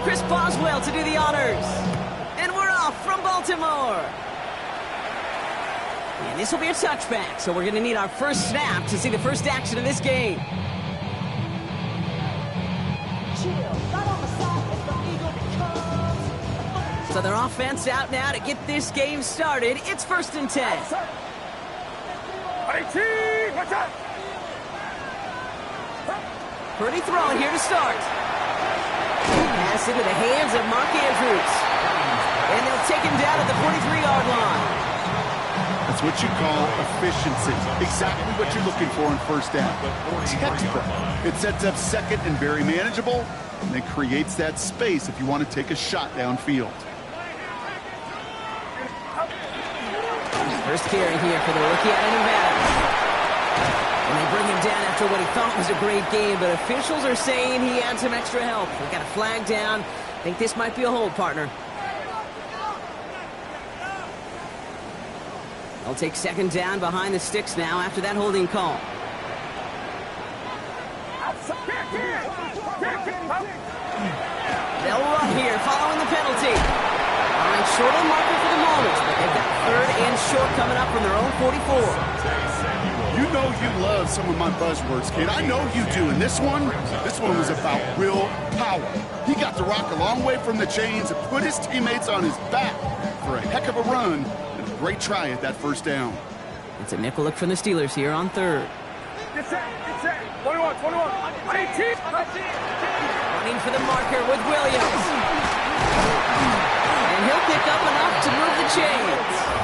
Chris Boswell to do the honors. And we're off from Baltimore. And this will be a touchback, so we're going to need our first snap to see the first action of this game. So their offense out now to get this game started. It's 1st and 10. Pretty throwing here to start. Pass into the hands of Mark Andrews. And they'll take him down at the 43-yard line. That's what you call efficiency. Exactly what you're looking for in first down. Textbook. It sets up second and very manageable, and then creates that space if you want to take a shot downfield. First carry here for the rookie out of Nevada. And they bring him down after what he thought was a great game, but officials are saying he had some extra help. We got a flag down. I think this might be a hold, partner. They'll take 2nd down behind the sticks now after that holding call. They'll run here following the penalty. All right, short on marker for the moment, but they've got 3rd and short coming up from their own 44. You know you love some of my buzzwords, kid. I know you do. And this one was about real power. He got the rock a long way from the chains and put his teammates on his back for a heck of a run and a great try at that first down. It's a nickel look from the Steelers here on 3rd. Get set. 21. 18. Running for the marker with Williams. And he'll pick up enough to move the chains.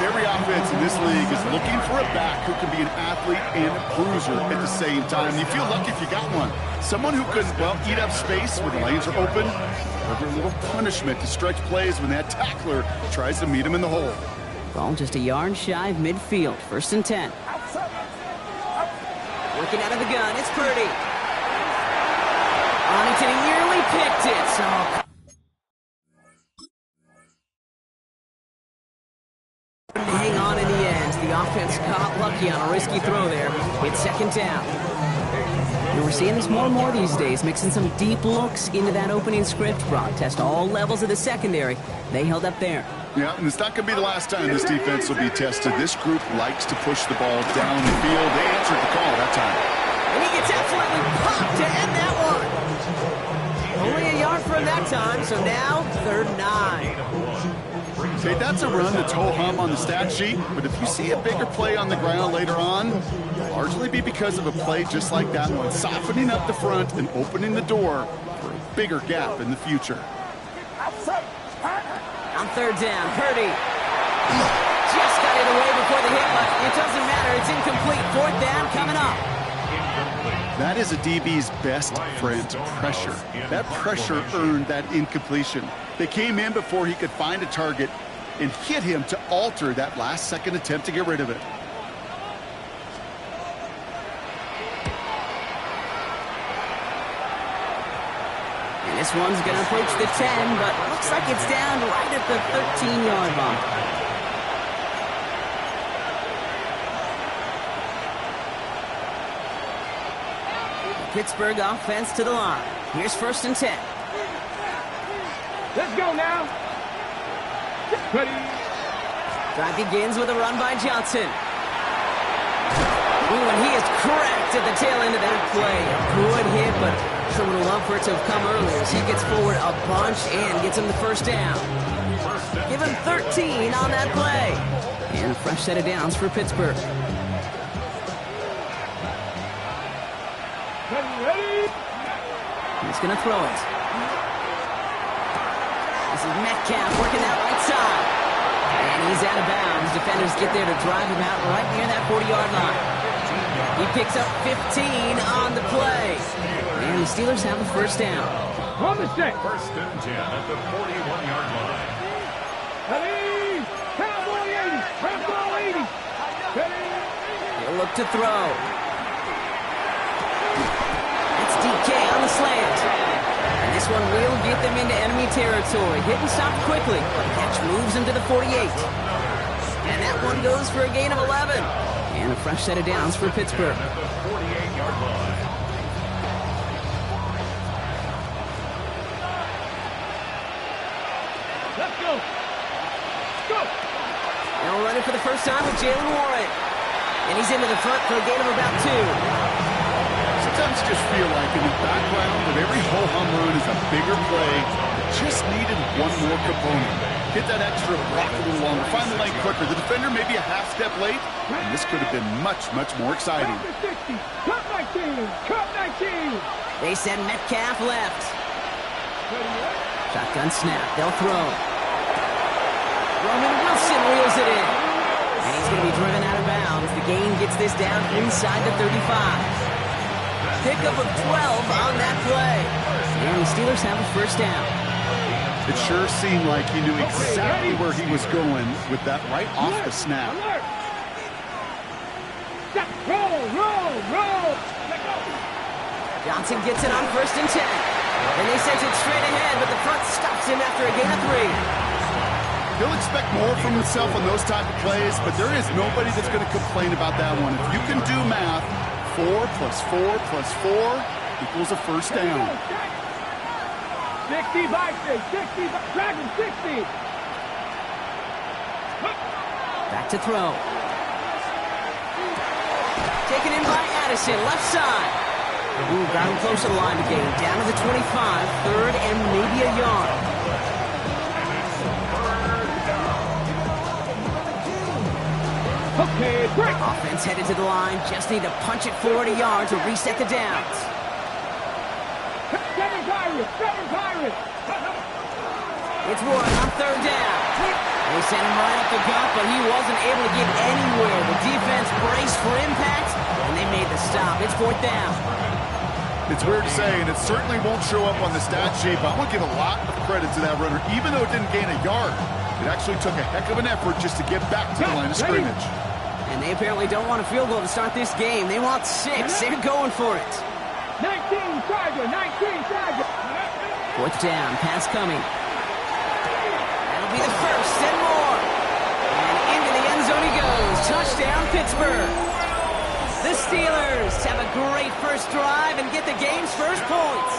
Every offense in this league is looking for a back who can be an athlete and a bruiser at the same time. You feel lucky if you got one. Someone who can, well, eat up space when the lanes are open. Over a little punishment to stretch plays when that tackler tries to meet him in the hole. Ball just a yard shy of midfield. 1st and 10. Working out of the gun, it's Purdy. Arlington nearly picked it, so... hang on in the end. The offense got lucky on a risky throw there. It's 2nd down. And we're seeing this more and more these days, mixing some deep looks into that opening script. Broadcast all levels of the secondary. They held up there. Yeah, and it's not going to be the last time this defense will be tested. This group likes to push the ball down the field. They answered the call that time. And he gets absolutely popped to end that one. Only a yard from that time, so now 3rd and 9. Okay, that's a run that's ho-hum on the stat sheet, but if you see a bigger play on the ground later on, it'll largely be because of a play just like that one, softening up the front and opening the door for a bigger gap in the future. On 3rd down, Purdy just got it away before the hit, but it doesn't matter. It's incomplete. 4th down coming up. That is a DB's best friend, pressure. That pressure earned that incompletion. They came in before he could find a target and hit him to alter that last-second attempt to get rid of it. And this one's going to approach the 10, but looks like it's down right at the 13-yard line. Pittsburgh offense to the line. Here's 1st and 10. Let's go now. Ready. Drive begins with a run by Johnson. Ooh, and he is cracked at the tail end of that play. A good hit, but sure would have loved for it to have come earlier as he gets forward a bunch and gets him the 1st down. Give him 13 on that play. And a fresh set of downs for Pittsburgh. Ready. He's going to throw it. This is Metcalf working that right side. And he's out of bounds. Defenders get there to drive him out right near that 40-yard line. He picks up 15 on the play. And the Steelers have a 1st down. On the set. 1st and 10 at the 41-yard line. Ready. Cowboy 80. Cowboy 80. Ready. He'll look to throw. It's DK on the slant. And this one will get them into enemy territory. Hit and stop quickly. Catch moves into the 48. And that one goes for a gain of 11. And a fresh set of downs for Pittsburgh. Let's go. Go. Now we're running for the first time with Jalen Warren. And he's into the front for a gain of about 2. Sometimes you just feel like in the background of every ho-hum run is a bigger play that just needed one more component. Hit that extra block a little longer, find the lane quicker. The defender maybe a half step late, and this could have been much, much more exciting. Cut 19. Cut 19. They send Metcalf left. Shotgun snap. They'll throw. Roman Wilson reels it in. And he's going to be driven out of bounds. The gain gets this down inside the 35. Pickup of 12 on that play. And the Steelers have a first down. It sure seemed like he knew exactly where he was going with that right off the snap. Roll. Johnson gets it on 1st and 10. And they sent it straight ahead, but the front stops him after a gain of 3. He'll expect more from himself on those type of plays, but there is nobody that's going to complain about that one. If you can do math, 4 + 4 + 4 equals a first down. 60 Vikings, 60, Dragon 60. Back to throw. Taken in by Addison, left side. Ooh, got him close to the line to gain. Down to the 25, 3rd and maybe a yard. Okay, break. Offense headed to the line. Just need to punch it forward a yard to reset the downs. 7 Pirates. It's Warren on 3rd down. They sent him right up the gut, but he wasn't able to get anywhere. The defense braced for impact, and they made the stop. It's 4th down. It's weird to say, and it certainly won't show up on the stat sheet, but I want to give a lot of credit to that runner. Even though it didn't gain a yard, it actually took a heck of an effort just to get back to the line of scrimmage. And they apparently don't want a field goal to start this game. They want 6. They're going for it. 19 Tiger. 4th down, pass coming. That'll be the first and more. And into the end zone he goes. Touchdown, Pittsburgh. The Steelers have a great first drive and get the game's first points.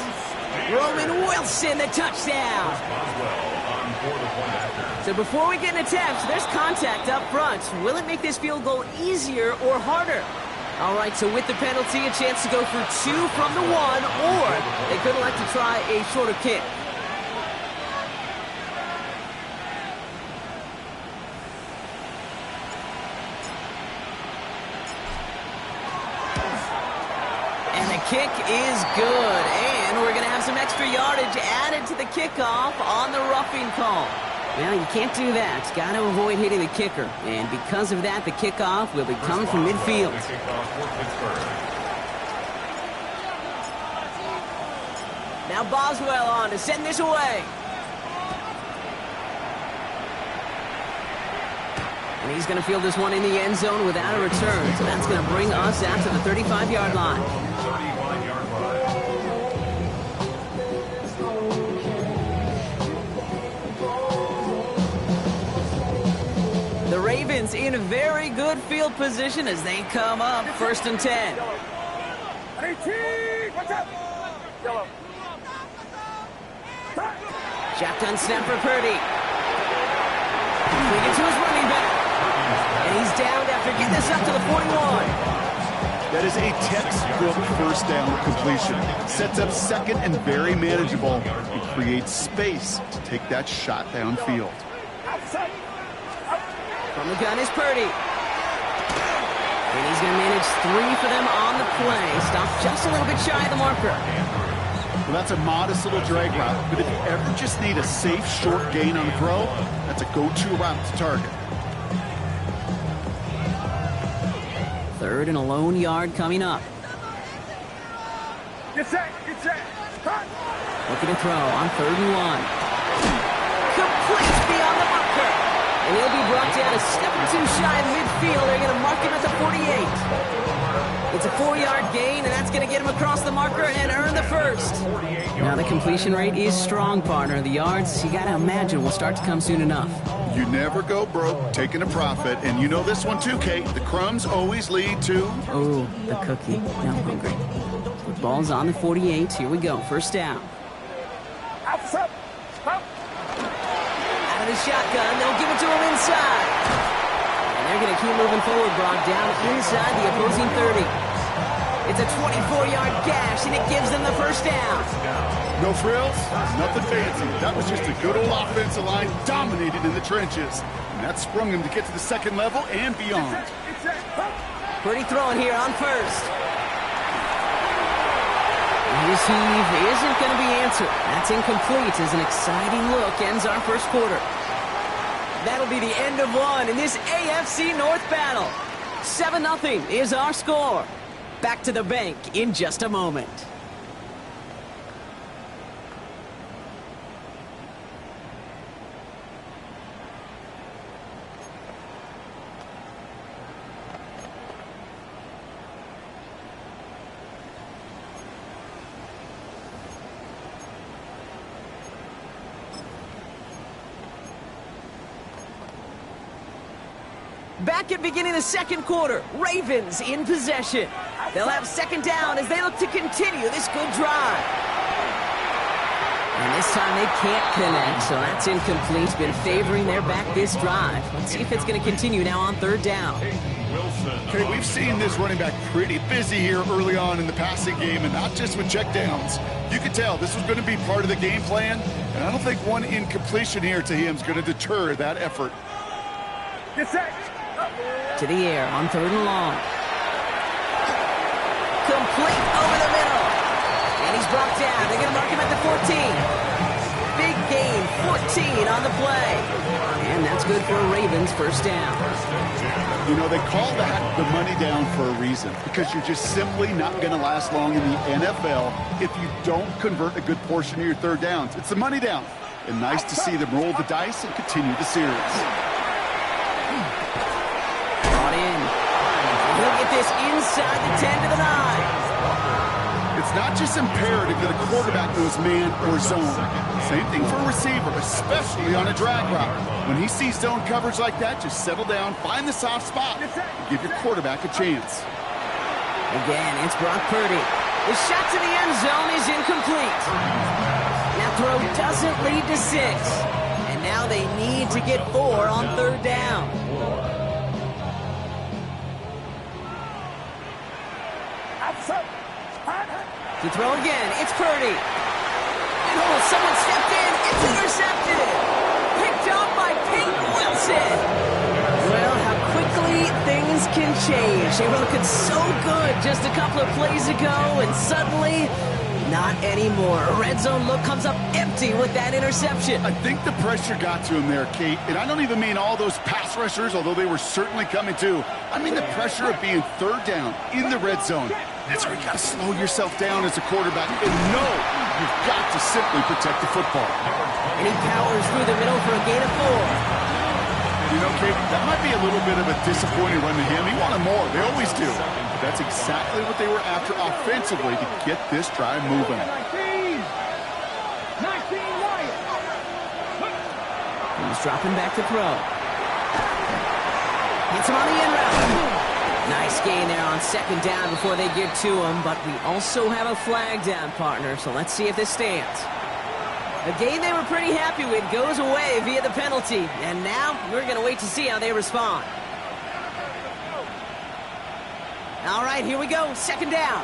Roman Wilson, the touchdown. So before we get an attempt, there's contact up front. Will it make this field goal easier or harder? All right, so with the penalty, a chance to go for 2 from the 1, or they could elect to try a shorter kick. And the kick is good, and we're going to have some extra yardage added to the kickoff on the roughing call. Well, you can't do that. Got to avoid hitting the kicker. And because of that, the kickoff will be coming from midfield. Now Boswell on to send this away. And he's going to field this one in the end zone without a return. So that's going to bring us out to the 35-yard line. 35-yard line. The Ravens in very good field position as they come up 1st and 10. 18. Watch out. Yellow. Shotgun snap for Purdy. Completed to his running back. And he's down after getting this up to the 41. That is a textbook first down completion. Sets up 2nd and very manageable. It creates space to take that shot downfield. From the gun is Purdy. And he's going to manage 3 for them on the play. Stopped just a little bit shy of the marker. Well, that's a modest little drag route, but if you ever just need a safe, short gain on the throw, that's a go-to route to target. 3rd and a lone yard coming up. Get set. Looking to throw on 3rd and 1. Complete beyond the marker. And he'll be brought down a step or 2 shy of midfield. They're going to mark him at the 48. It's a 4-yard gain, and that's going to get him across the marker and earn the first. Now the completion rate is strong, partner. The yards, you got to imagine, will start to come soon enough. You never go broke taking a profit, and you know this one too, Kate. The crumbs always lead to... Oh, the cookie. Now I'm hungry. The ball's on the 48. Here we go. First down. the shotgun. They'll give it to him inside. And they're going to keep moving forward, Brock, down inside the opposing 30. It's a 24-yard gash, and it gives them the first down. No frills, nothing fancy. That was just a good old offensive line dominated in the trenches. And that sprung them to get to the second level and beyond. Pretty throwing here on first. His heave isn't going to be answered. That's incomplete as an exciting look ends our first quarter. That'll be the end of one in this AFC North battle. 7-0 is our score. Back to the bank in just a moment. Back at beginning the second quarter, Ravens in possession. They'll have second down as they look to continue this good drive. And this time they can't connect, so that's incomplete. Been favoring their back this drive. Let's see if it's going to continue now on third down. Okay, we've seen this running back pretty busy here early on in the passing game, and not just with checkdowns. You could tell this was going to be part of the game plan, and I don't think one incompletion here to him is going to deter that effort. Get set. To the air on third and long. Complete over the middle. And he's brought down. They're going to mark him at the 14. Big gain, 14 on the play. And that's good for a Ravens first down. You know, they call that the money down for a reason, because you're just simply not going to last long in the NFL if you don't convert a good portion of your third downs. It's the money down. And nice to see them roll the dice and continue the series. He'll get this inside the 10 to the 9. It's not just imperative that a quarterback knows man or zone. Same thing for a receiver, especially on a drag route. When he sees zone coverage like that, just settle down, find the soft spot, and give your quarterback a chance. Again, it's Brock Purdy. The shot to the end zone is incomplete. That throw doesn't lead to 6. And now they need to get 4 on third down. To throw again, it's Purdy. And oh, someone stepped in. It's intercepted. Picked up by Peyton Wilson. Well, how quickly things can change. They were looking so good just a couple of plays ago, and suddenly, not anymore. A red zone look comes up empty with that interception. I think the pressure got to him there, Kate. And I don't even mean all those pass rushers, although they were certainly coming too. I mean the pressure of being third down in the red zone. That's where you got to slow yourself down as a quarterback and know you've got to simply protect the football. And he powers through the middle for a gain of 4. You know, Kate, that might be a little bit of a disappointing run to him. He wanted more. They always do. But that's exactly what they were after offensively to get this drive moving. 19 Wyatt. He's dropping back to throw. Gets him on the end route. Nice gain there on second down before they get to him, but we also have a flag down, partner, so let's see if this stands. The gain they were pretty happy with goes away via the penalty, and now we're going to wait to see how they respond. All right, here we go, second down.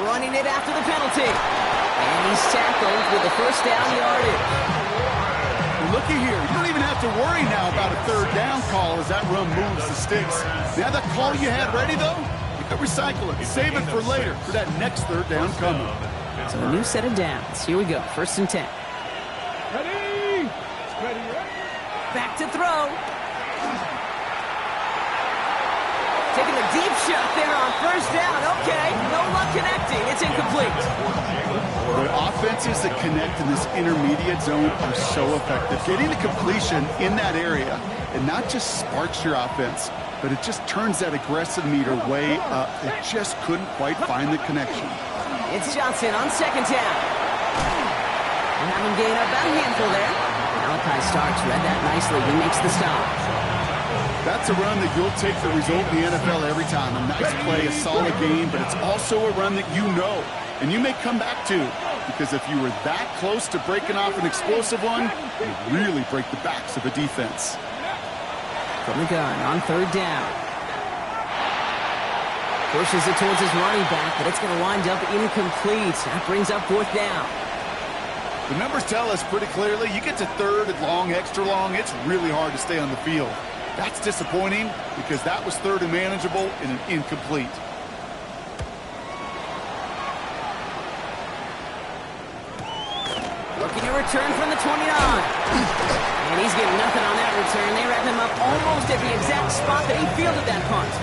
Running it after the penalty. And he's tackled with the first down yardage. Looky here, you don't even have to worry now about a third down call as that run moves the sticks. Now that call you had ready, though, you could recycle it. Save it for later for that next third down coming. So a new set of downs. Here we go, first and 10. Ready. Back to throw. Taking the deep shot there on first down. Okay, no luck connecting. It's incomplete. The offenses that connect in this intermediate zone are so effective. Getting the completion in that area, it not just sparks your offense, but it just turns that aggressive meter way up. It just couldn't quite find the connection. It's Johnson on second down. And having gained about a handful there. Malachi Starks read that nicely. He makes the stop. That's a run that you'll take the result in the NFL every time. A nice play, a solid game, but it's also a run that you know and you may come back to. because if you were that close to breaking off an explosive one, you'd really break the backs of a defense. From the gun on third down. Pushes it towards his running back, but it's going to wind up incomplete. That brings up fourth down. The numbers tell us pretty clearly, you get to third and long, extra long, it's really hard to stay on the field. That's disappointing because that was third and manageable and an incomplete. Looking to return from the 29. And he's getting nothing on that return. They wrap him up almost at the exact spot that he fielded that punt.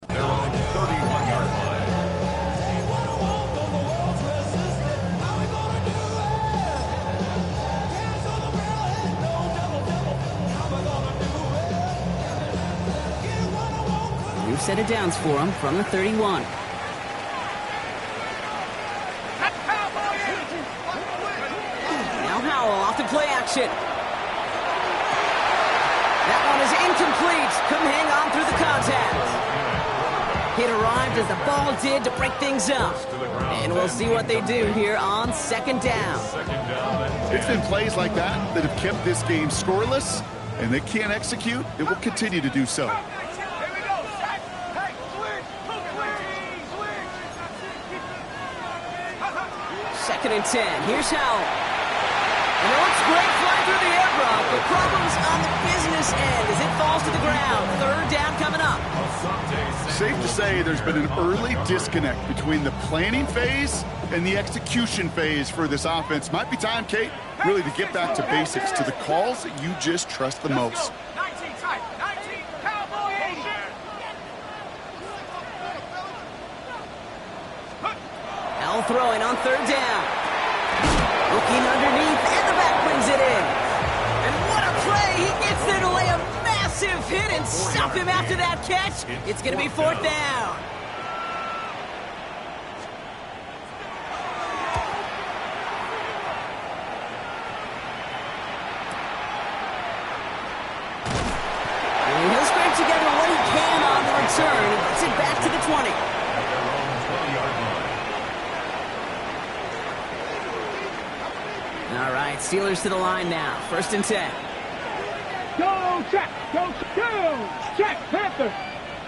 They're on the 31-yard line. New set of downs for him from the 31. Now Howell off to play action. That one is incomplete. Couldn't hang on through the contact. Hit arrived as the ball did to break things up. And we'll see what they do here on second down. It's been plays like that that have kept this game scoreless, and they can't execute. It will continue to do so. Second and 10. Here's Howell. And it looks great flying through the air, Brock. The problem's on the business end as it falls to the ground. Third down coming up. Safe to say there's been an early disconnect between the planning phase and the execution phase for this offense. Might be time, Kate, really to get back to basics, to the calls that you just trust the most. 19 tight, 19, cowboy 80. Howell throwing on third down. Looking underneath, and the back brings it in. And what a play! He gets there to lay a massive hit and stop him after that catch. It's going to be fourth down. And he'll scrape together what he can on the return. He gets it back to the 20. All right, Steelers to the line now. First and 10. Go, check, go, check, Panther,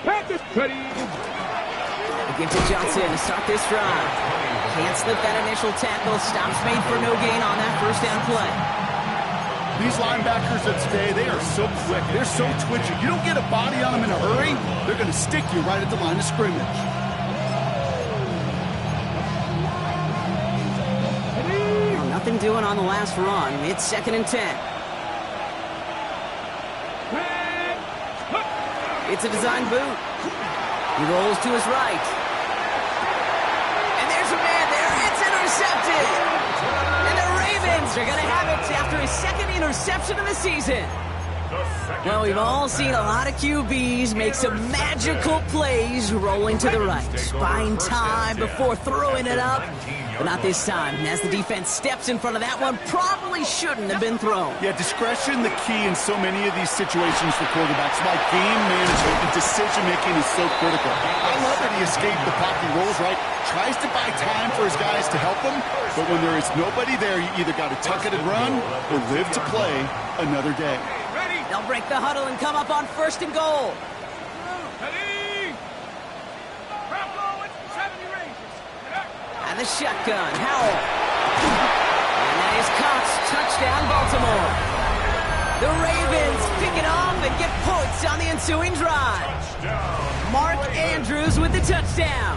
Panthers, ready. Again to Johnson to start this drive. Can't slip that initial tackle. Stops made for no gain on that first down play. These linebackers of today, they are so quick. They're so twitchy. You don't get a body on them in a hurry, they're going to stick you right at the line of scrimmage. Nothing doing on the last run. It's second and 10. It's a design boot. He rolls to his right. And there's a man there. It's intercepted. And the Ravens are going to have it after his second interception of the season. Well, we've all seen a lot of QBs make some magical plays rolling to the right. Buying time before throwing it up. But not this time. And as the defense steps in front of that one, probably shouldn't have been thrown. Yeah, discretion the key in so many of these situations for quarterbacks. Why game management and decision-making is so critical. I love that he escaped the pocket rolls, right? Tries to buy time for his guys to help him, but when there is nobody there, you either got to tuck it and run or live to play another day. They'll break the huddle and come up on first and goal. Ready. Bravo, it's 70 ranges. And the shotgun, Howell. And that is Cox, touchdown Baltimore. The Ravens pick it off and get points on the ensuing drive. Mark Andrews with the touchdown.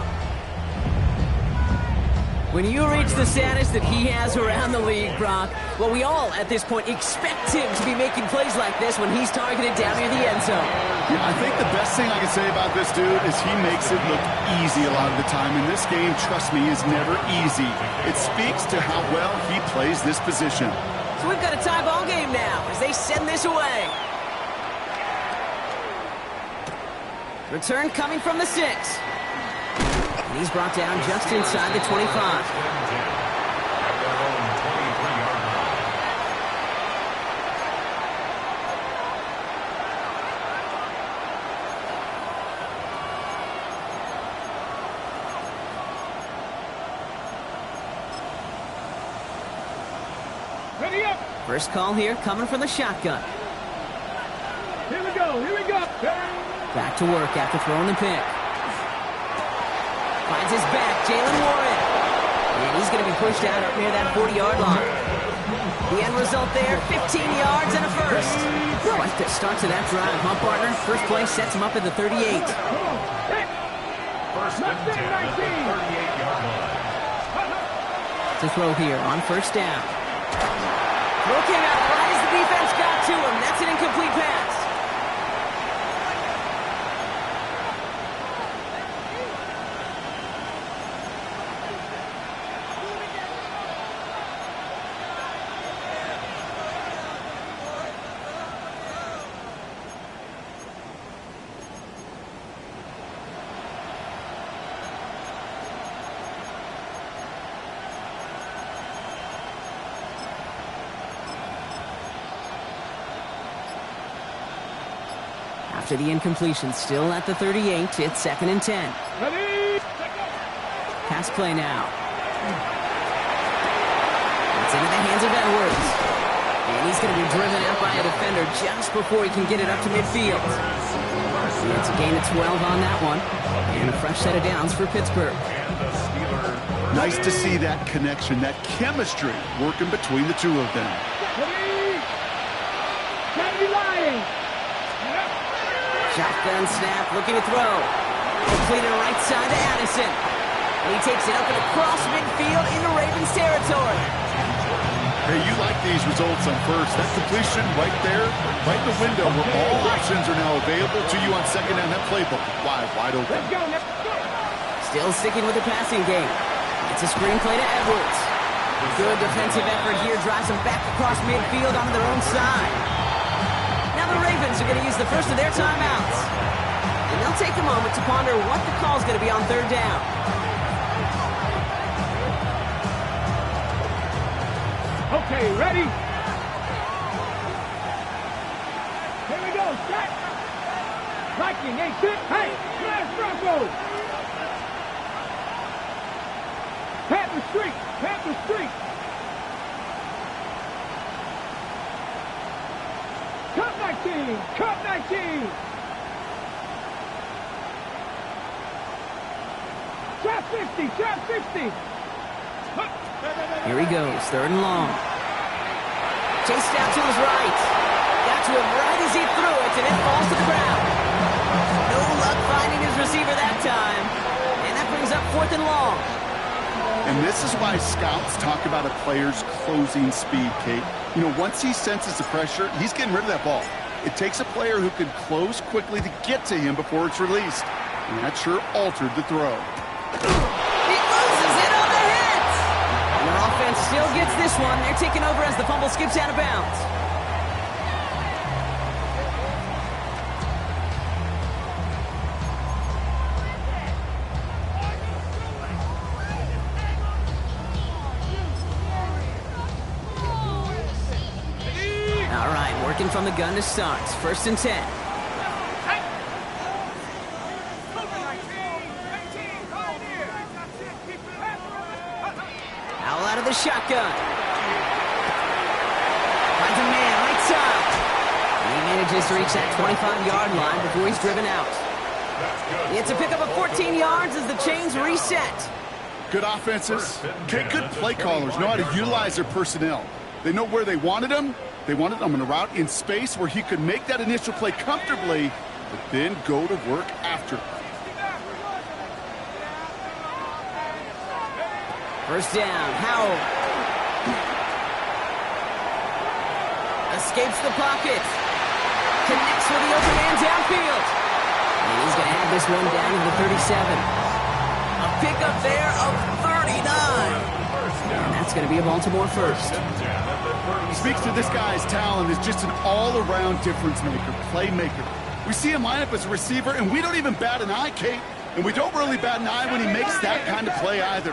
When you reach the status that he has around the league, Brock, well, we all at this point expect him to be making plays like this when he's targeted down near the end zone. Yeah, I think the best thing I can say about this dude is he makes it look easy a lot of the time. And this game, trust me, is never easy. It speaks to how well he plays this position. So we've got a tie ball game now as they send this away. Return coming from the 6. And he's brought down just inside the 25. Ready up. First call here coming from the shotgun. Here we go. Here we go. Back to work after throwing the pick. Finds his back, Jalen Warren. And he's going to be pushed out up near that 40-yard line. The end result there, 15 yards and a first. Quite the start to that drive, huh, partner? First play sets him up at the 38. First and 10 at the 38-yard line. To throw here on first down. Throw came out right as the defense got to him. That's an incomplete pass. After the incompletion, still at the 38, it's second and 10. Ready. Pass play now. It's into the hands of Edwards. And he's going to be driven out by a defender just before he can get it up to midfield. It's a gain of 12 on that one. And a fresh set of downs for Pittsburgh. Nice to see that connection, that chemistry working between the two of them. Ready. Steady line. Shotgun snap, looking to throw. Completed right side to Addison. And he takes it up and across midfield into Ravens territory. Hey, you like these results on first. That completion right there, right in the window where all options are now available to you on second down. That playbook wide open. Let's go. Let's go. Still sticking with the passing game. It's a screenplay to Edwards. Good defensive effort here drives them back across midfield onto their own side. Now the Ravens are going to use the first of their timeouts. And they'll take a moment to ponder what the call is going to be on third down. Okay, ready? Here we go, set! Viking, ain't sit! Hey, smash Bronco! Panther Street! Panther Street! Cut 19! Cut 19! Trap 50! Trap 50! Here he goes, third and long. Chased out to his right. Got to him right as he threw it, and it falls to the ground. No luck finding his receiver that time. And that brings up fourth and long. And this is why scouts talk about a player's closing speed, Kate. You know, once he senses the pressure, he's getting rid of that ball. It takes a player who can close quickly to get to him before it's released. And that sure altered the throw. He loses it on the hit! And their offense still gets this one. They're taking over as the fumble skips out of bounds. All right, working from the gun to start. First and 10. Owl out of the shotgun. Finds a man right side. And he manages to reach that 25-yard line before he's driven out. It's a pickup of 14 yards as the chains reset. Good offenses. Okay, good play callers know how to utilize their personnel. They know where they wanted them. They wanted them on a route in space where he could make that initial play comfortably, but then go to work after. First down, Howell. Escapes the pocket. Connects with the open man downfield. And he's going to have this one down to the 37. A pickup there of 39. And that's going to be a Baltimore first. Speaks to this guy's talent as just an all-around difference maker, playmaker. We see him line up as a receiver, and we don't even bat an eye, Kate. And we don't really bat an eye when he makes that kind of play either.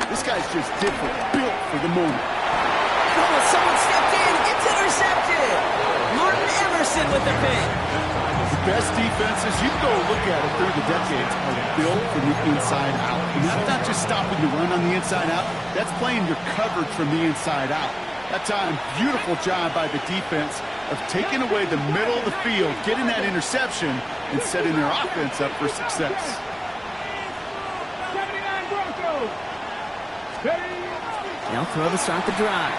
This guy's just different, built for the moment. Oh, someone stepped in. It's intercepted. Martin Emerson with the pick. The best defenses, you can go look at it through the decades, are built from the inside out. And that's not just stopping the run on the inside out. That's playing your coverage from the inside out. That time, beautiful job by the defense of taking away the middle of the field, getting that interception, and setting their offense up for success. 79 Broncos. They'll throw to start the drive.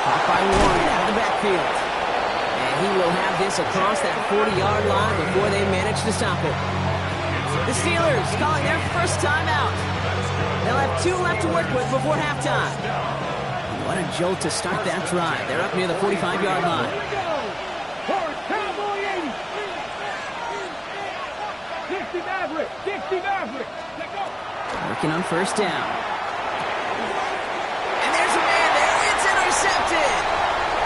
Caught by Warren out of the backfield. And he will have this across that 40-yard line before they manage to stop it. The Steelers calling their first timeout. They'll have 2 left to work with before halftime. What a jolt to start that drive. They're up near the 45-yard line. Here we go. For Cowboy 80. 60 Maverick. 60 Maverick. Let go. Working on first down. And there's a man there. It's intercepted.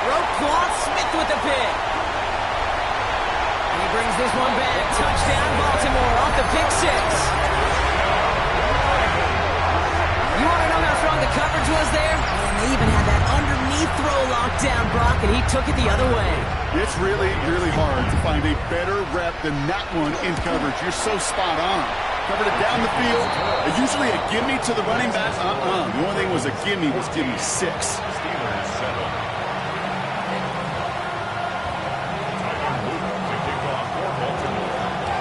Roquan Smith with the pick. And he brings this one back. Touchdown, Baltimore off the pick 6. You want to know how strong the coverage was there? And they even had that underneath throw locked down, Brock, and he took it the other way. It's really, really hard to find a better rep than that one in coverage. You're so spot on. Covered it down the field. Usually a gimme to the running back. The only thing was a gimme 6. Steelers settle.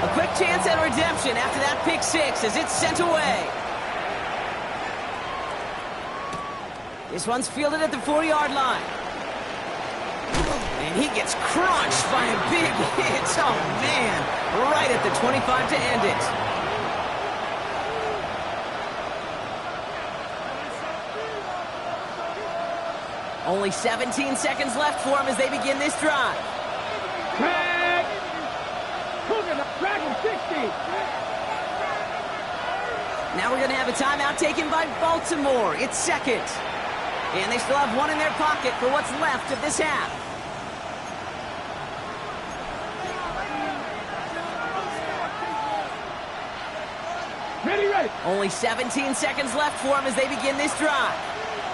A quick chance at redemption after that pick 6 as it's sent away. This one's fielded at the 40-yard line. And he gets crushed by a big hit. Oh, man. Right at the 25 to end it. Only 17 seconds left for him as they begin this drive. Drag. Cooking up. Dragon 60. Now we're going to have a timeout taken by Baltimore. It's second. And they still have one in their pocket for what's left of this half. Ready, ready. Only 17 seconds left for them as they begin this drive.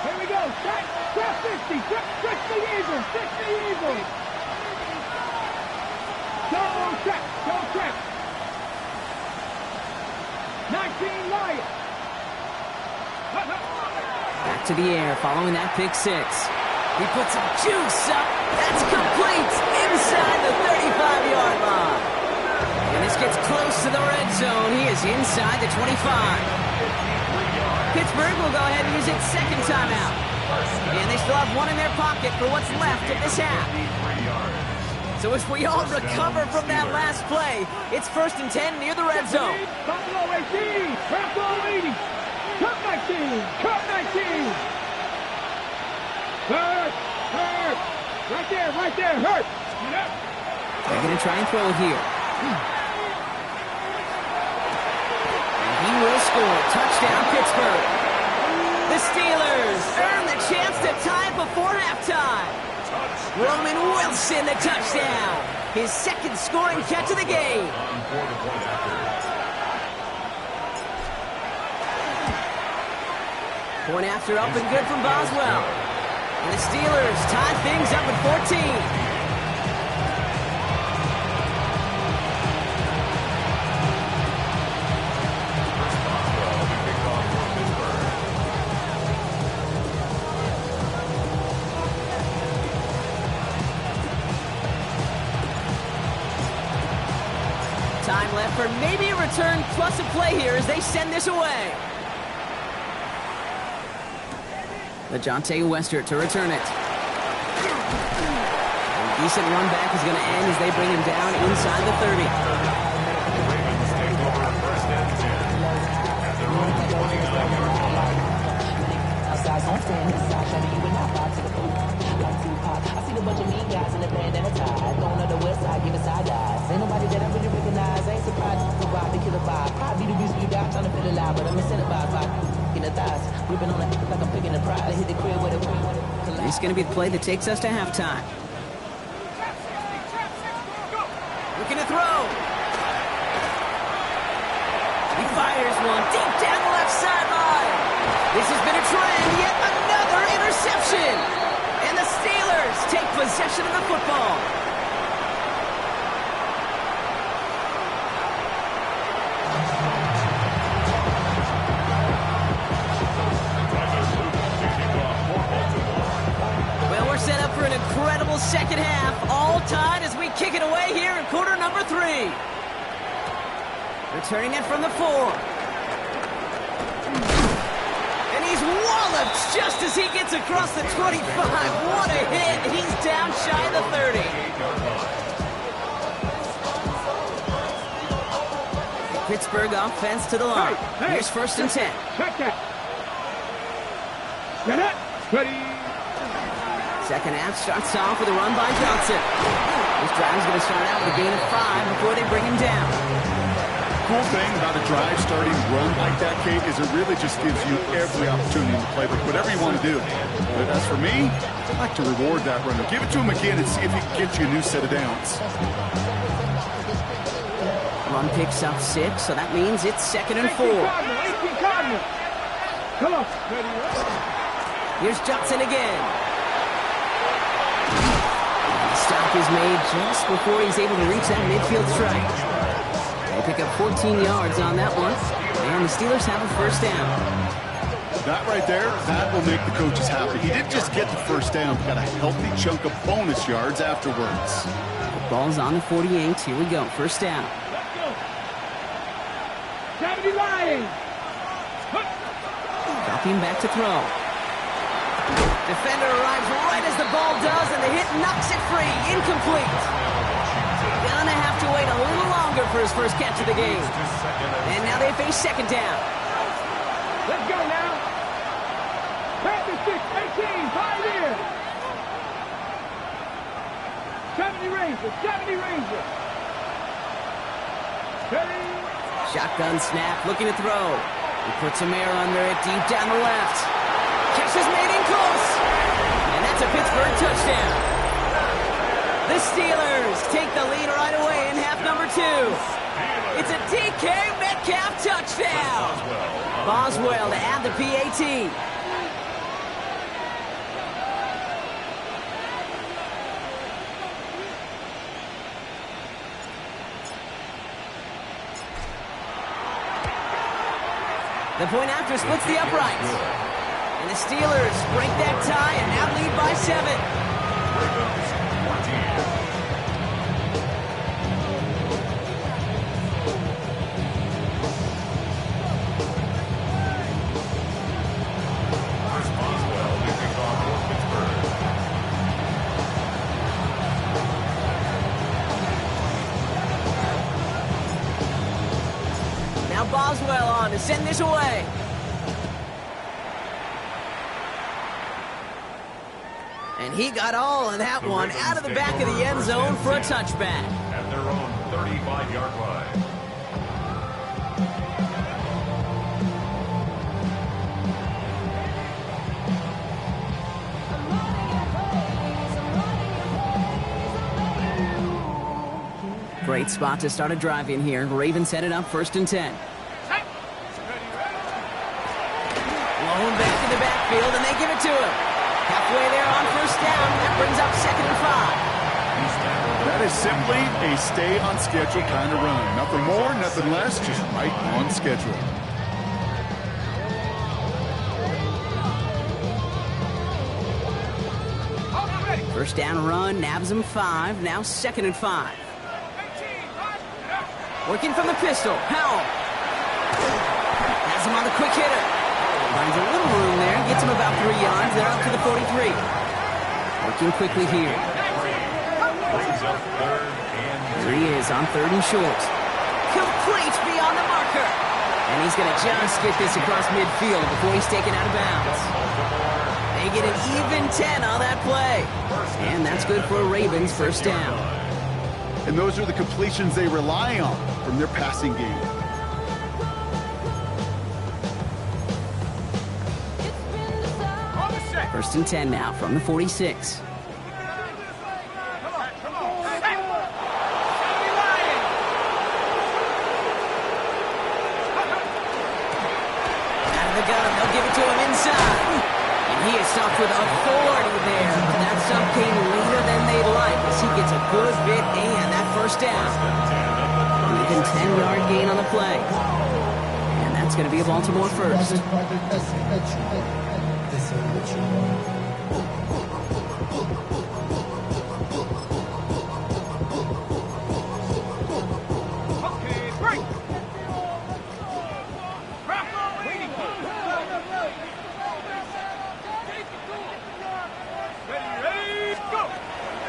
Here we go. Trap 50. Trap the Eagles. 60 Eagles. Don't trap. 19 Lions. Back to the air following that pick 6. He puts some juice up. That's complete inside the 35-yard line. And this gets close to the red zone. He is inside the 25. Pittsburgh will go ahead and use its second timeout. And they still have one in their pocket for what's left of this half. So if we all recover from that last play, it's 1st and 10 near the red zone. Buffalo 18. Buffalo 80. Cut 19. Cut 19. Hurt. Right there. Hurt. They're going to try and throw it here. And he will score. Touchdown, Pittsburgh. The Steelers earn the chance to tie before halftime. Roman Wilson, the touchdown. His second scoring catch of the game. Point after up and good from Boswell. And the Steelers tie things up at 14. Time left for maybe a return plus a play here as they send this away. LeJohntay Wester to return it. A decent run back is going to end as they bring him down inside the 30. I see a bunch of mean guys in the band and a tie. Going on the west side, giving side eyes. Ain't nobody that I really recognize. Ain't surprised to survive the killer vibe. Probably the beast we got, trying to feel alive, but I'm incentivized by in the thighs. Ripping on it like I'm picking the prize. I hit the crib with a queen with it. This is going to be the play that takes us to halftime. Looking to throw. He fires one deep down the left sideline. This has been a trend. Yet another interception. And the Steelers take possession of the football. second half. All tied as we kick it away here in quarter number 3. Returning it from the 4. And he's walloped just as he gets across the 25. What a hit. He's down shy of the 30. Pittsburgh offense to the line. Here's 1st and 10. Check that. Get it. Ready. Second half starts off with a run by Johnson. This drive's going to start out with a gain of 5 before they bring him down. Cool thing about a drive starting run like that, Kate, is it really just gives you every opportunity in the playbook, whatever you want to do. But as for me, I like to reward that runner. Give it to him again and see if he can get you a new set of downs. Run picks up 6, so that means it's 2nd and 4. 18 Cardinal. Come on. Ready. Here's Johnson again. Stop is made just before he's able to reach that midfield strike. They pick up 14 yards on that one, and the Steelers have a 1st down. That right there, that will make the coaches happy. He didn't just get the 1st down, he got a healthy chunk of bonus yards afterwards. The ball's on the 48. Here we go, 1st down. Let's go. 70 Lions. Dropping back to throw. Defender arrives right as the ball does, and the hit knocks it free. Incomplete. Gonna have to wait a little longer for his first catch of the game. And now they face 2nd down. Let's go now. Panthers 6, 18, 5 here. 70 Rangers, 70 Rangers. Ready. Shotgun snap, looking to throw. He puts some air under it, deep down the left. Catch is made in close. And that's a Pittsburgh touchdown. The Steelers take the lead right away in half number 2. It's a DK Metcalf touchdown. Boswell to add the PAT. The point after splits the uprights. And the Steelers break that tie and now lead by 7. Now Boswell on to send this away. And he got all of that one out of the back of the end zone for a touchback. At their own 35-yard line. Great spot to start a drive in here. Ravens set it up 1st and 10. Blown back to the backfield, and they give it to him. Halfway there on 1st down. That brings up 2nd and 5. That is simply a stay on schedule kind of run. Nothing more, nothing less, just right on schedule. First down run, nabs him 5. Now 2nd and 5. Working from the pistol, Howell. Has him on the quick hitter. Finds a little room there, gets him about 3 yards. They're up to the 43. Working quickly here. Here he is on 3rd and short. Complete beyond the marker. And he's going to just get this across midfield before he's taken out of bounds. They get an even 10 on that play. And that's good for a Ravens 1st down. And those are the completions they rely on from their passing game. First and 10 now from the 46. They'll give it to him inside. And he is stopped with authority there. But that stop came later than they'd like as he gets a good bit and that 1st down. Even 10-yard gain on the play. And that's going to be a Baltimore 1st.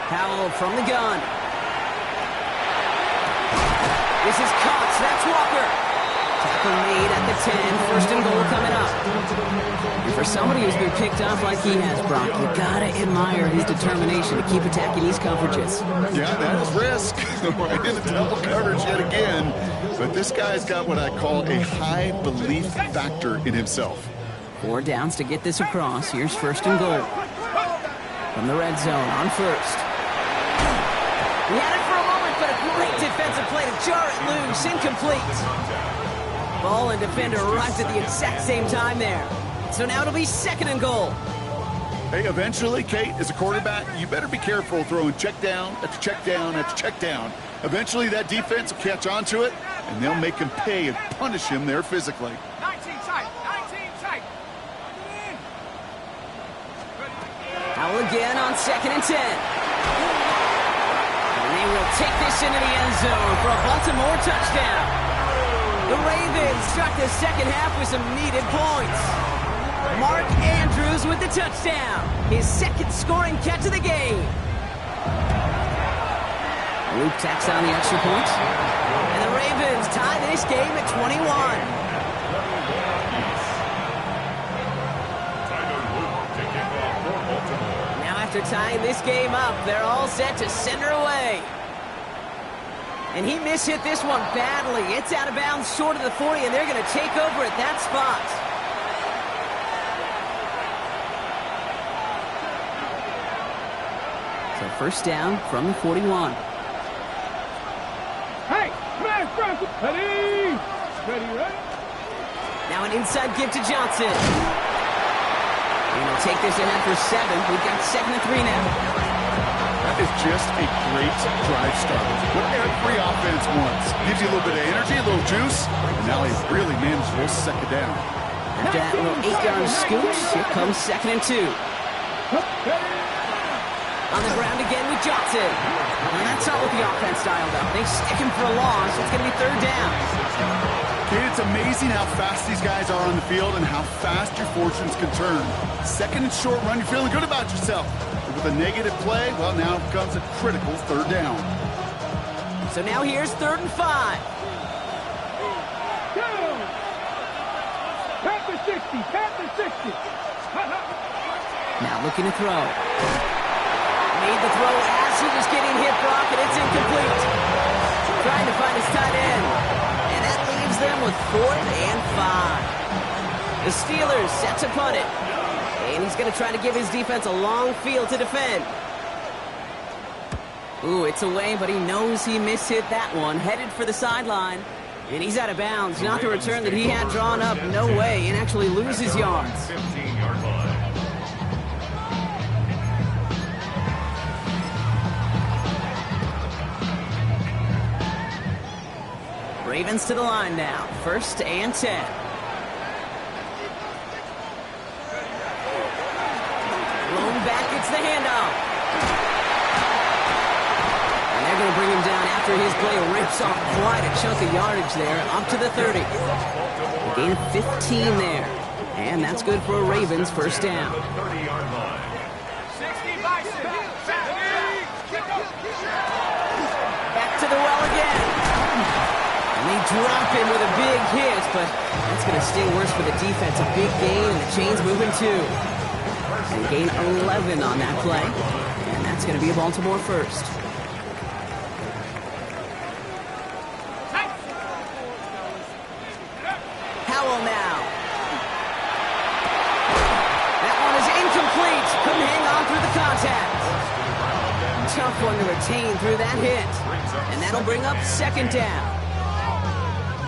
Powell from the gun. This is caught. That's Walker. Tackle made at the 10. First and goal coming up. And for somebody who's been picked off like he has, Brock, you gotta admire his determination to keep attacking these coverages. Yeah, that is risk. Right into double coverage yet again. But this guy's got what I call a high belief factor in himself. 4 downs to get this across. Here's first and goal. From the red zone on first. He had it for a moment, but a great defensive play to jar it loose. Incomplete. Ball and defender arrived at the exact same time there. So now it'll be second and goal. Hey, eventually, Kate, as a quarterback, you better be careful throwing check down after check down after check down. Eventually, that defense will catch on to it, and they'll make him pay and punish him there physically. 19 tight. 19 tight. Howell again on second and 10. And they will take this into the end zone for a Baltimore touchdown. The Ravens start the second half with some needed points. Mark Andrews with the touchdown. His second scoring catch of the game. Luke tacks on the extra point. And the Ravens tie this game at 21. Now after tying this game up, they're all set to send her away. And he mishit this one badly. It's out of bounds short of the 40, and they're going to take over at that spot. So first down from the 41. Hey, man, ready? Ready? Now an inside give to Johnson. We're going to take this ahead for 7. We've got 2nd and 3 now. That is just a great drive starter. What every offense wants. Gives you a little bit of energy, a little juice, and now he's really managed to second down. After that little 8-yard scooch, here comes 2nd and 2. On the ground again with Johnson. And that's not what the offense dialed up. They stick him for a loss. It's going to be 3rd down. Kid, it's amazing how fast these guys are on the field and how fast your fortunes can turn. Second and short run, you're feeling good about yourself. But with a negative play, well, now comes a critical 3rd down. So now here's 3rd and 5. Panther 60, Panther 60. Now looking to throw. Made the throw as he was getting hit, Brock, and it's incomplete. Trying to find his tight end. And that leaves them with 4th and 5. The Steelers set to punt it. And he's going to try to give his defense a long field to defend. Ooh, it's away, but he knows he mishit that one. Headed for the sideline. And he's out of bounds. Not the return that he had drawn up. No way. And actually loses yards. 15-yard line. Ravens to the line now. 1st and 10. Blown back, it's the handoff. And they're going to bring him down after his play rips off quite a chunk of yardage there, up to the 30. A gain of 15 there. And that's good for a Ravens 1st down. 30-yard line. 60 by 6. Back to the well again. And they drop him with a big hit, but that's going to sting worse for the defense. A big gain, and the chain's moving too. And gain 11 on that play. And that's going to be a Baltimore 1st. Howell now. That one is incomplete. Couldn't hang on through the contact. Tough one to retain through that hit. And that'll bring up 2nd down.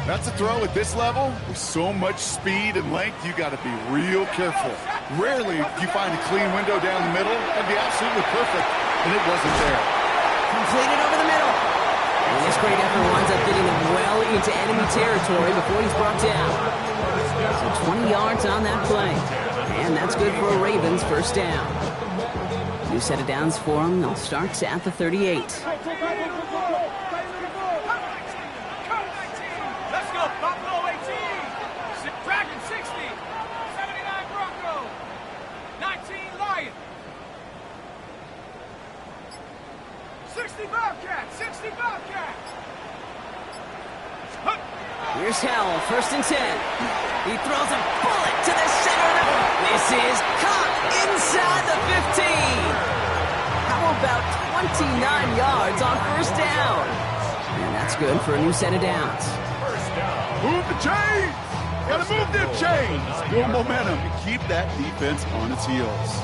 That's a throw at this level. With so much speed and length, you got to be real careful. Rarely do you find a clean window down the middle. That'd be absolutely perfect, and it wasn't there. Completed over the middle. And this great effort winds up getting him well into enemy territory before he's brought down. So 20 yards on that play. And that's good for a Ravens 1st down. New set of downs for him. They'll start at the 38. Let's go, Buffalo 18. Dragon 60. 79 Bronco. 19 Lion. 60 Bobcats! 60 Bobcats! Here's Howell, 1st and 10. He throws a bullet to the center. This is caught inside the 15. How about 29 yards on 1st down? And that's good for a new set of downs. Move the chains! Gotta move them chains! Build momentum and keep that defense on its heels.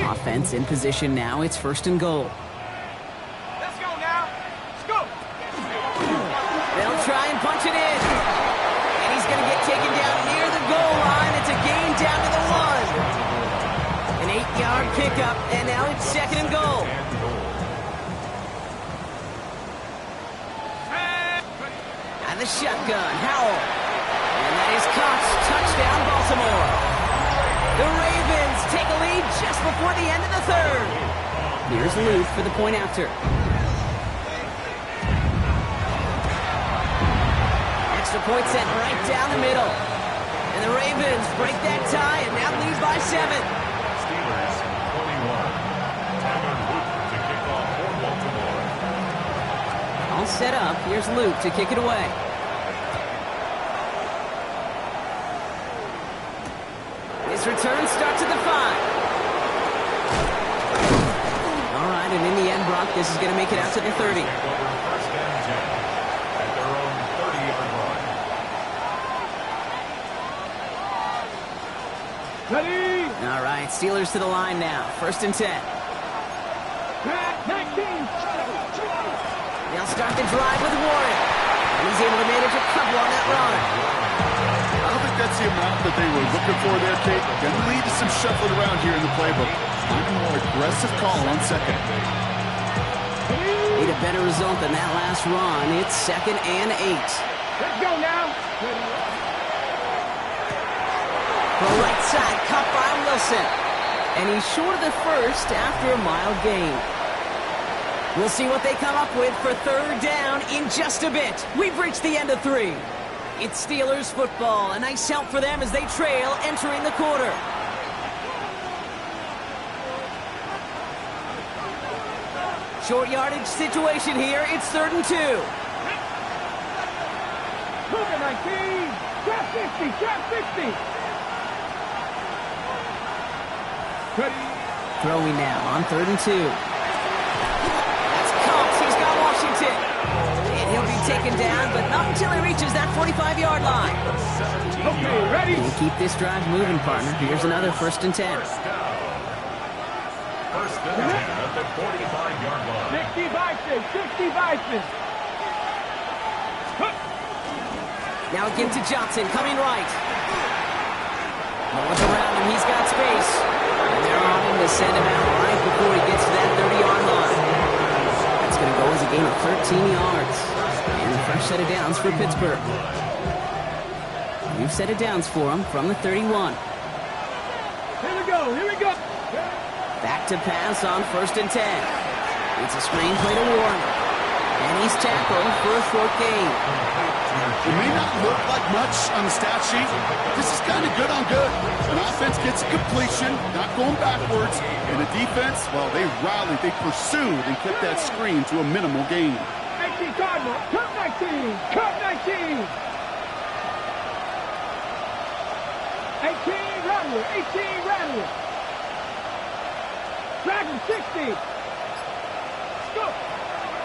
Offense in position now. It's 1st and goal. Let's go now! Let's go! They'll try and punch it in. And he's going to get taken down near the goal line. It's a gain down to the 1. An 8-yard pickup, and now it's 2nd and goal. And the shotgun, Howell. And that is caught. Touchdown, Baltimore. The Ravens take a lead just before the end of the 3rd. Here's Luke for the point after. Extra point sent right down the middle. And the Ravens break that tie and now lead by 7. Steelers 21. Tyler Luke to kick off for Baltimore. All set up. Here's Luke to kick it away. His return starts at the 5. All right, and in the end, Brock, this is going to make it out to the 30. Take over 1st and 10 at their own 30-yard line. Ready! All right, Steelers to the line now. 1st and 10. 19! They'll start the drive with Warren. And he's able to manage a couple on that run. I don't think that's the amount that they were looking for there, Kate. Gonna lead to some shuffling around here in the playbook. Find a more aggressive call on 2nd. Need a better result than that last run. It's 2nd and 8. Let's go now! The right side, cut by Wilson. And he's short of the 1st after a mild gain. We'll see what they come up with for 3rd down in just a bit. We've reached the end of 3. It's Steelers football. A nice help for them as they trail entering the quarter. Short yardage situation here. It's 3rd and 2. Move it, 19! Trap 60! Trap 60! Ready? Throwing now on 3rd and 2. That's Cox. He's got Washington. And he'll be taken down, but not until he reaches that 45-yard line. Okay, ready? We'll keep this drive moving, partner. Here's another 1st and 10. 1st and 10 at the 45-yard line. 60 Bison! 60 Bison! Now again to Johnson, coming right. Look around him, he's got space. And they're on him to send him out right before he gets to that 30-yard line. That's going to go as a gain of 13 yards. And a fresh set of downs for Pittsburgh. New set of downs for him from the 31. Here we go! Here we go! Back to pass on 1st and 10. It's a screen play to Warren. And he's tackled for a short gain. It may not look like much on the stat sheet. This is kind of good on good. An offense gets a completion, not going backwards. And the defense, well, they rallied, they pursued, and kept that screen to a minimal gain. 19 Cardinal! Cut 19! Cut 19! 18 Rattler! 18 Rattler! Dragon 60! Go!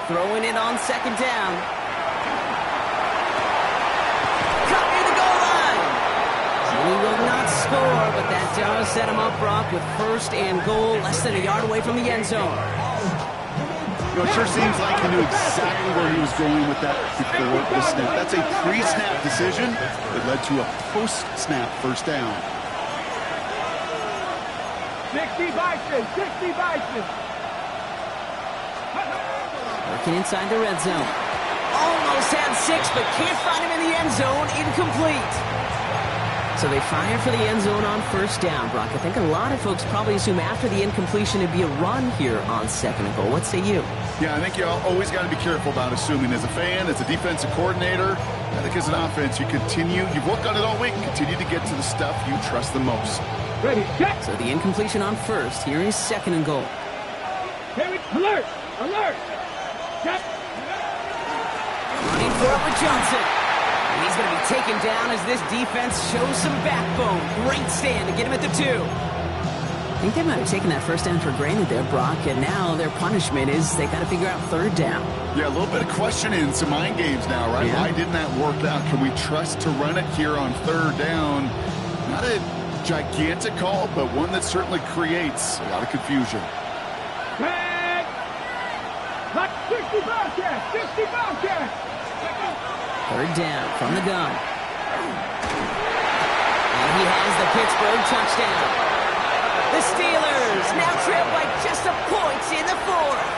Throwing it on 2nd down. Cut near the goal line. And he will not score, but that does set him up, Brock, with 1st and goal, less than a yard away from the end zone. You know, it sure seems like he knew exactly where he was going with that before the snap. That's a pre-snap decision that led to a post-snap 1st down. 60 Bison! 60 Bison! Working inside the red zone. Almost had 6, but can't find him in the end zone. Incomplete. So they fire for the end zone on 1st down, Brock. I think a lot of folks probably assume after the incompletion it'd be a run here on 2nd and goal. What say you? Yeah, I think you always got to be careful about assuming. As a fan, as a defensive coordinator, I think as an offense, you've worked on it all week, continue to get to the stuff you trust the most. Ready, check. So the incompletion on first. Here is second and goal. Here alert, alert. Check. Running for it with Johnson. And he's going to be taken down as this defense shows some backbone. Great stand to get him at the 2. I think they might have taken that first down for granted there, Brock, and now their punishment is they got to figure out third down. Yeah, a little bit of questioning, some mind games now, right? Yeah. Why didn't that work out? Can we trust to run it here on third down? Not a gigantic call, but one that certainly creates a lot of confusion. Check. Hot 60 Bobcat, 60 Bobcat. Third down from the gun. And he has the Pittsburgh touchdown. The Steelers now trail by just a point in the 4th.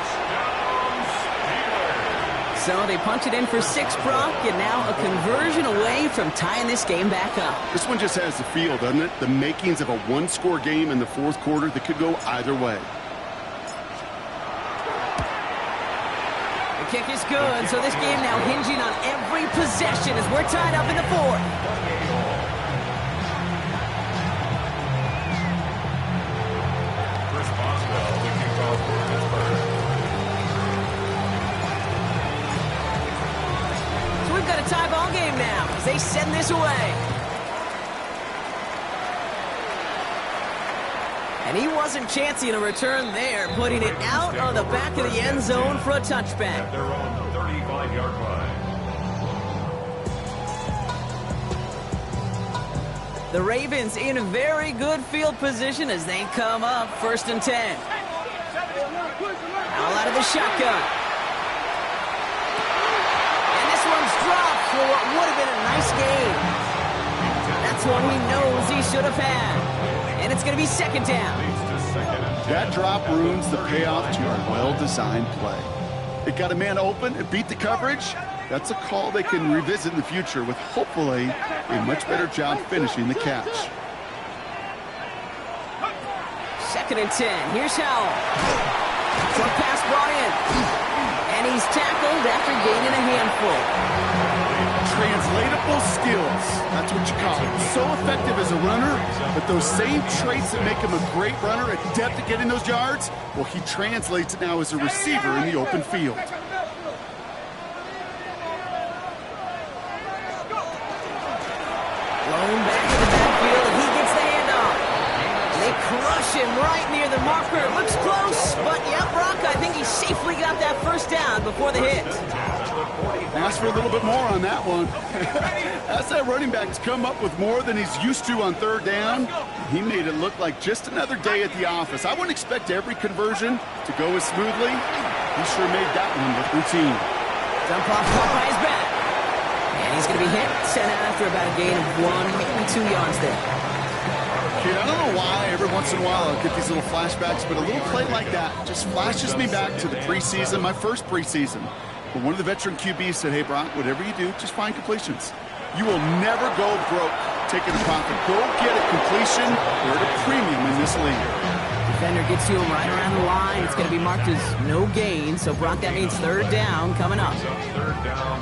So they punch it in for 6, Brock, and now a conversion away from tying this game back up. This one just has the feel, doesn't it? The makings of a one-score game in the 4th quarter that could go either way. The kick is good, so this game now hinging on every possession as we're tied up in the 4th. So we've got a tie ball game now as they send this away. And he wasn't chancing a return there, putting it out on the back of the end zone for a touchback. At their own 35-yard line. The Ravens in very good field position as they come up 1st and 10. All out of the shotgun. And this one's dropped for what would have been a nice game. That's one he knows he should have had. And it's going to be 2nd down. That drop ruins the payoff to a well-designed play. It got a man open, it beat the coverage. That's a call they can revisit in the future with hopefully a much better job finishing the catch. 2nd and 10. Here's Howell. Short pass brought in. And he's tackled after gaining a handful. Translatable skills. That's what you call it. So effective as a runner, but those same traits that make him a great runner, adept at getting those yards, well, he translates it now as a receiver in the open field. Blown back to the backfield, and he gets the handoff. And they crush him right near the marker. Looks close, but yeah, Brock, I think he safely got that first down before the hit. Ask for a little bit more on that one. As that running back's come up with more than he's used to on third down, he made it look like just another day at the office. I wouldn't expect every conversion to go as smoothly. He sure made that one look routine. Dump off caught by his back. And he's going to be hit, sent out after about a gain of 1, maybe 2 yards there. Kid, I don't know why every once in a while I'll get these little flashbacks, but a little play like that just flashes me back to the preseason, my first preseason. But one of the veteran QBs said, hey, Brock, whatever you do, just find completions. You will never go broke taking a profit. Go get a completion. We're at a premium in this league. Defender gets to him right around the line. It's going to be marked as no gain. So, Brock, that means third down coming up.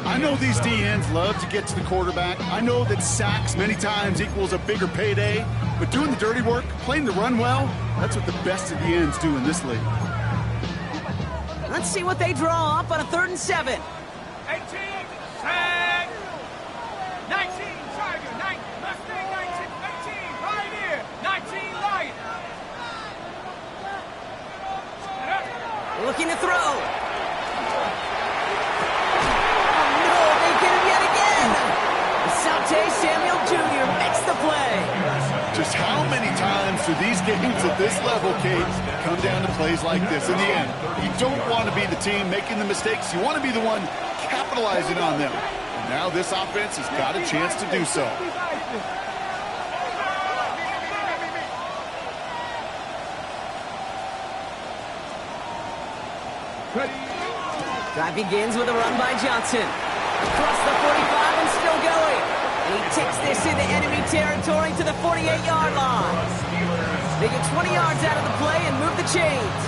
I know these DNs love to get to the quarterback. I know that sacks many times equals a bigger payday. But doing the dirty work, playing the run well, that's what the best of the ends do in this league. Let's see what they draw up on a 3rd and 7. 18, tag. 19, Tiger, 19, Mustang, 19, 18, Pioneer, 19, Lion. Looking to throw. Oh, no, they get him yet again. Saute Samuel Jr. makes the play. Just how many times do these games at this level, Kate, come down to plays like this? In the end, you don't want to be the team making the mistakes. You want to be the one capitalizing on them. And now this offense has got a chance to do so. Drive begins with a run by Johnson. Across the 45 and still going. And he takes this into enemy territory to the 48-yard line. They get 20 yards out of the play and move the chains.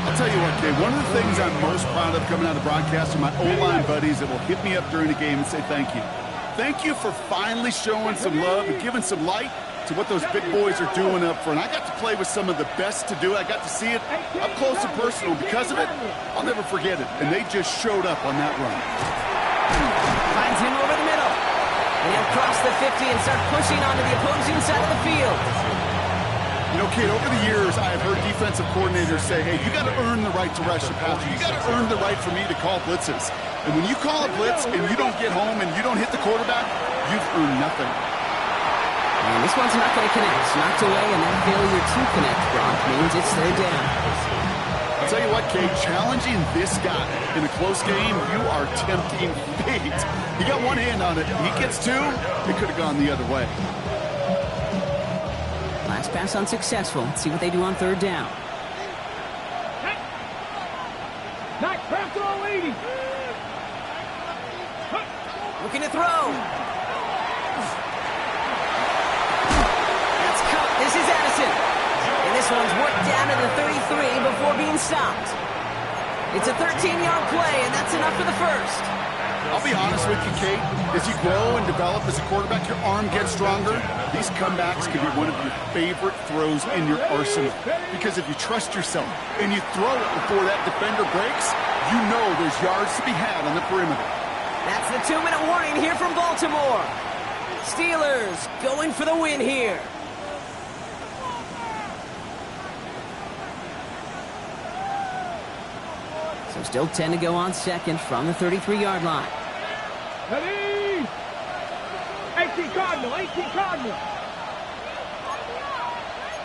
I'll tell you what, Kate, one of the things I'm most proud of coming out of the broadcast are my O-line buddies that will hit me up during the game and say thank you. Thank you for finally showing some love and giving some light to what those big boys are doing up front. I got to play with some of the best to do it. I got to see it up close and personal. Because of it, I'll never forget it. And they just showed up on that run. Finds him over the middle. And he'll cross the 50 and start pushing onto the opposing side of the field. You know, kid, over the years, I have heard defensive coordinators say, hey, you got to earn the right to rush the passer. You got to earn the right for me to call blitzes. And when you call a blitz and you don't get home and you don't hit the quarterback, you've earned nothing. And this one's not going to connect. Knocked away, and that failure to connect, Brock, means it's third down. I'll tell you what, Kate, challenging this guy in a close game, you are tempting fate. He got one hand on it. He gets two, it could have gone the other way. Last pass unsuccessful. Let's see what they do on third down. Nice pass throw, 80. Looking to throw. That's cut. This is Addison. And this one's worked down to the 33 before being stopped. It's a 13-yard play, and that's enough for the first. I'll be honest with you, Kate. As you grow and develop as a quarterback, your arm gets stronger. These comebacks can be one of your favorite throws in your arsenal. Because if you trust yourself and you throw it before that defender breaks, you know there's yards to be had on the perimeter. That's the 2-minute warning here from Baltimore. Steelers going for the win here. So still 10 to go on second from the 33-yard line. Ready? 18 Cardinal, 18 Cardinal.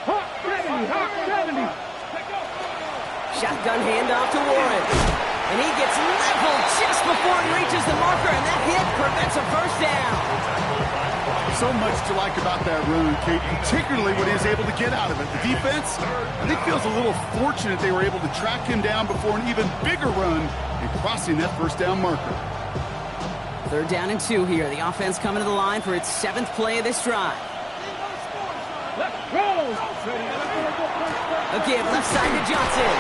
Hawk 70, Hawk 70. Shotgun handoff to Warren. And he gets leveled just before he reaches the marker, and that hit prevents a first down. So much to like about that run, Kate, particularly what he was able to get out of it. The defense, I think, feels a little fortunate they were able to track him down before an even bigger run and crossing that first down marker. Third down and 2 here. The offense coming to the line for its 7th play of this drive. Let's go. A give left side to Johnson.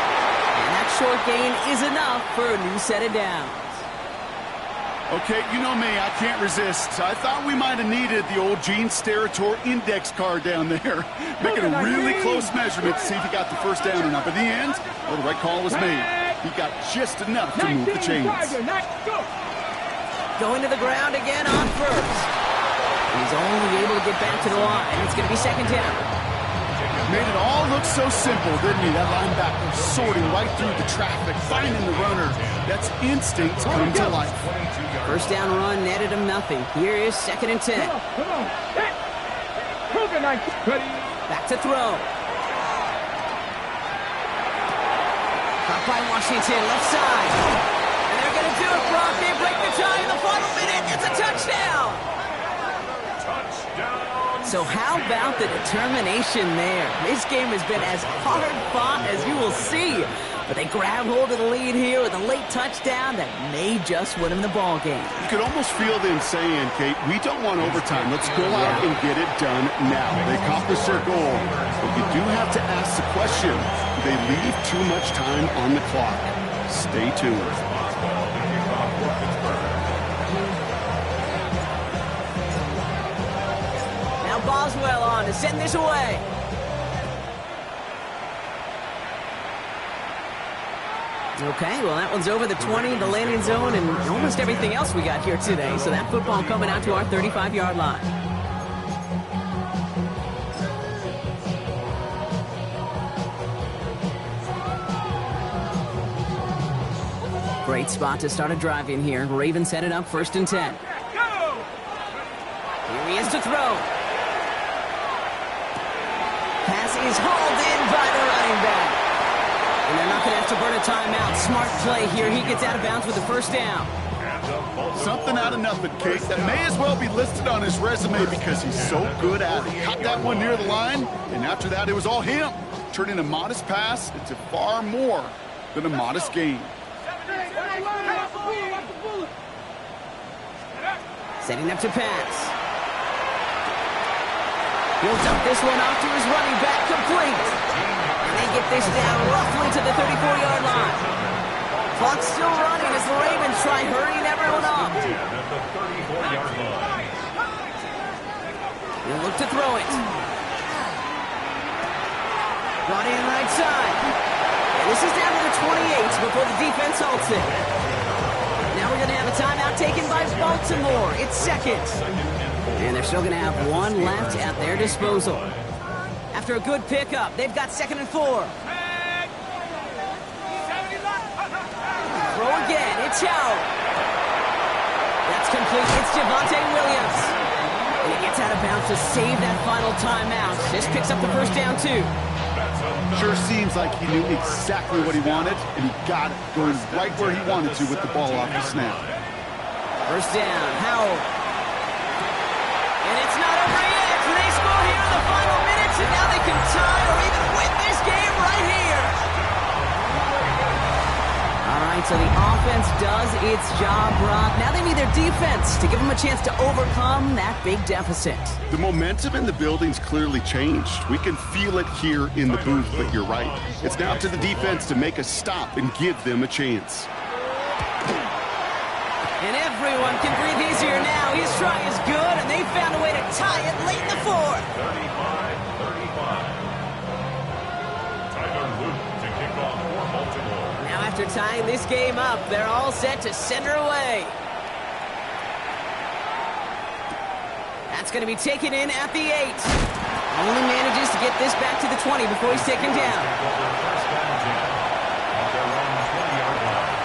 And that short gain is enough for a new set of downs. Okay, you know me, I can't resist. I thought we might have needed the old Gene Steratore index card down there, making a really close measurement to see if he got the first down or not. But in the end, well, the right call was made. He got just enough to move the chains. Going to the ground again on first. He's only able to get back to the line. It's going to be second down. Made it all look so simple, didn't he? That linebacker sorting right through the traffic, finding the runner. That's instinct come to life. First down run netted him nothing. Here is second and 10. Come on. Back to throw. Caught by Washington, left side. And they're going to do it, Brock. They break the tie in the final minute. It's a touchdown. So how about the determination there? This game has been as hard fought as you will see. But they grab hold of the lead here with a late touchdown that may just win them the ball game. You could almost feel them saying, Kate, we don't want overtime. Let's go out and get it done now. They accomplished their goal. But you do have to ask the question, do they leave too much time on the clock? Stay tuned. Boswell on to send this away. Okay, well, that one's over the 20, the landing zone, and almost everything else we got here today. So that football coming out to our 35-yard line. Great spot to start a drive in here. Ravens set it up 1st and 10. Here he is to throw. Pass is hauled in by the running back. And they're not going to have to burn a timeout. Smart play here. He gets out of bounds with the first down. Something out of nothing, Kate. That may as well be listed on his resume because he's so good at it. Caught that one near the line, and after that, it was all him. Turning a modest pass into far more than a modest gain. Setting up to pass. He'll dump this one off to his running back, complete. And they get this down roughly to the 34-yard line. Clock's still running as the Ravens try hurrying everyone up. He'll look to throw it. Brought in right side. And this is down to the 28 before the defense halts it. Now we're going to have a timeout taken by Baltimore. It's second. And they're still going to have one left at their disposal. After a good pickup, they've got 2nd and 4. Throw again. It's out. That's complete. It's Javonte Williams. And he gets out of bounds to save that final timeout. This picks up the first down, too. Sure seems like he knew exactly what he wanted, and he got it, going right where he wanted to with the ball off the snap. First down, Howell. And it's not over yet. They score here in the final minutes, and now they can tie or even win this game right here. All right, so the offense does its job, Brock. Now they need their defense to give them a chance to overcome that big deficit. The momentum in the building's clearly changed. We can feel it here in the booth, but you're right. It's now up to the defense to make a stop and give them a chance. And everyone can breathe easier now. His try is good, and they found a way to tie it late in the fourth. 35-35. Tyler Luke to kick off for Baltimore. Now after tying this game up, they're all set to send her away. That's going to be taken in at the 8. Only manages to get this back to the 20 before he's taken down. First down 10 at their own 20-yard line.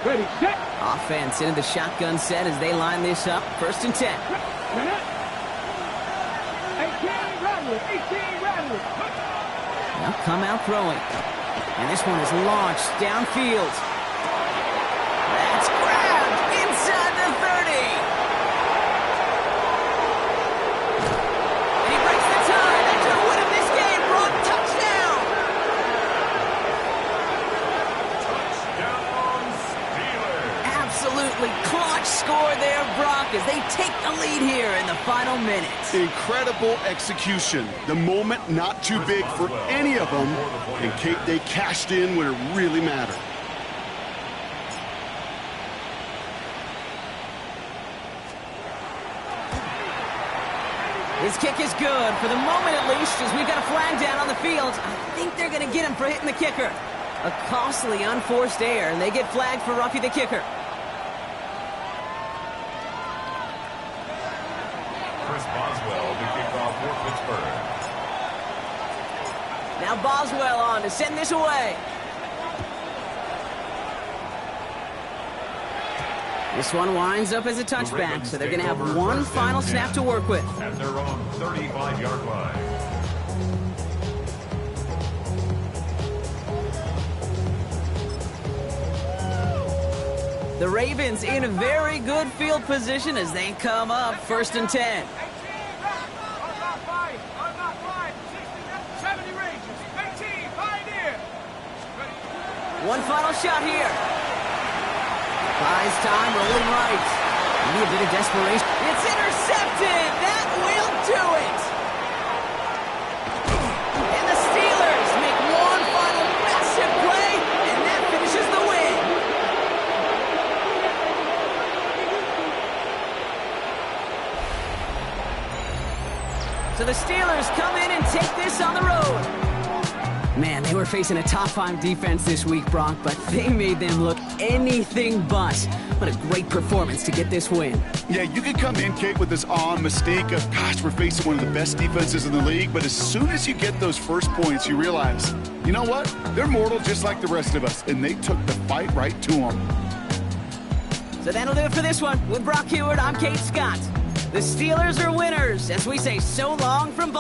Ready, set. Offense into the shotgun set as they line this up. 1st and 10. 18 Rattler. Now come out throwing. And this one is launched downfield. That's grabbed inside the 30. And he breaks the tie. That's going to win him this game. Brock, touchdown. Touchdown Steelers. Absolutely clutch score there, Brock, as they take the lead here in the final minutes. Incredible execution. The moment not too big for any of them. And Kate, they cashed in when it really mattered. His kick is good, for the moment at least, as we've got a flag down on the field. I think they're going to get him for hitting the kicker. A costly unforced error, and they get flagged for roughing the kicker. Chris Boswell to kick off for Pittsburgh. Now Boswell on to send this away. This one winds up as a touchback, so they're going to have one final snap to work with. At their own 35-yard line. The Ravens in a very good field position as they come up 1st and 10. 70 Rangers. 18 Pioneer. One final shot here. Buys time, rolling right. Maybe a bit of desperation. It's intercepted. That will do it. And the Steelers make one final massive play, and that finishes the win. So the Steelers come in and take this on the road. Man, they were facing a top 5 defense this week, Brock, but they made them look anything but. What a great performance to get this win. Yeah, you can come in, Kate, with this awe and mystique of, gosh, we're facing one of the best defenses in the league, but as soon as you get those first points, you realize, you know what? They're mortal just like the rest of us, and they took the fight right to them. So that'll do it for this one. With Brock Heward, I'm Kate Scott. The Steelers are winners as we say so long from